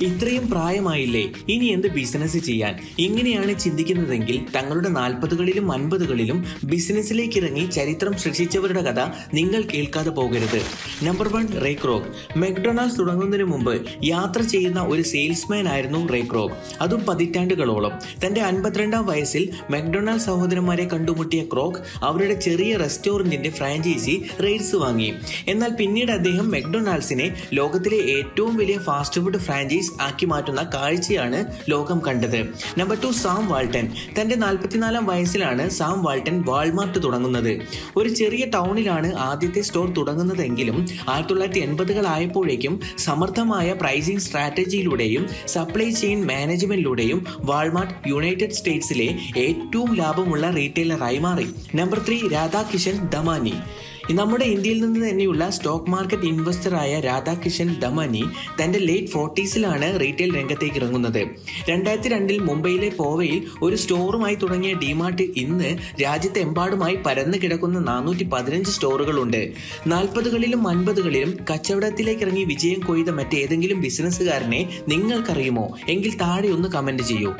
ഇത്രയും പ്രായമായില്ലേ, ഇനി എന്ത് ബിസിനസ് ചെയ്യാൻ? ഇങ്ങനെയാണ് ചിന്തിക്കുന്നതെങ്കിൽ തങ്ങളുടെ 40കളിലും 50കളിലും ബിസിനസ്സിലേക്ക് ഇറങ്ങി ചരിത്രം സൃഷ്ടിച്ചവരുടെ കഥ നിങ്ങൾ കേൾക്കാതെ പോകരുത്. Number 1, ray croak. മെക്ഡൊണാൾഡ്സ് തുടങ്ങുന്നതിന് മുമ്പ് യാത്ര ചെയ്യുന്ന ഒരു സെയിൽസ്മാൻ ആയിരുന്നു റേ ക്രോക്ക്, അതും പതിറ്റാണ്ടുകളോളം. തന്റെ 52ാം വയസ്സിൽ മെക്ഡൊണാൾഡ് സഹോദരന്മാരെ കണ്ടുമുട്ടിയ ക്രോക്ക് അവരുടെ ചെറിയ റെസ്റ്റോറന്റിന്റെ ഫ്രാഞ്ചൈസി റെയ്ഡ്സ് വാങ്ങി. എന്നാൽ പിന്നീട് അദ്ദേഹം മെക്ഡൊണാൾഡ്സിനെ ലോകത്തിലെ ഏറ്റവും വലിയ ഫാസ്റ്റ് ഫുഡ് ഫ്രാഞ്ചൈസ് ആക്കി മാറ്റുന്ന കാഴ്ചയാണ് ലോകം കണ്ടത്. Number 2, Sam Walton. തന്റെ 44ാം വയസ്സിലാണ് സാം വാൾട്ടൺ വാൾമാർട്ട് തുടങ്ങുന്നത്. ഒരു ചെറിയ ടൗണിലാണ് ആദ്യത്തെ സ്റ്റോർ തുടങ്ങുന്നതെങ്കിലും 1980കളായപ്പോഴേക്കും സമർത്ഥമായ പ്രൈസിംഗ് സ്ട്രാറ്റജിയിലൂടെയും സപ്ലൈ ചെയിൻ മാനേജ്മെന്റിലൂടെയും വാൾമാർട്ട് യുണൈറ്റഡ് സ്റ്റേറ്റ്സിലെ ഏറ്റവും ലാഭമുള്ള റീറ്റെയിലറായി മാറി. നമ്പർ 3, രാധാകിഷൻ ദമാനി. നമ്മുടെ ഇന്ത്യയിൽ നിന്ന് തന്നെയുള്ള സ്റ്റോക്ക് മാർക്കറ്റ് ഇൻവെസ്റ്ററായ രാധാകിഷൻ ദമാനി തന്റെ ലേറ്റ് 40സിലാണ് റീറ്റെയിൽ രംഗത്തേക്ക് ഇറങ്ങുന്നത്. 2002 മുംബൈയിലെ പോവയിൽ ഒരു സ്റ്റോറുമായി തുടങ്ങിയ ഡിമാർട്ട് ഇന്ന് രാജ്യത്തെമ്പാടുമായി പരന്നു കിടക്കുന്ന 415 സ്റ്റോറുകളുണ്ട്. 40കളിലും 50കളിലും കച്ചവടത്തിലേക്ക് ഇറങ്ങി വിജയം കൊയ്ത മറ്റേതെങ്കിലും ബിസിനസ്സുകാരനെ നിങ്ങൾക്കറിയുമോ? എങ്കിൽ താഴെ ഒന്ന് കമന്റ് ചെയ്യൂ.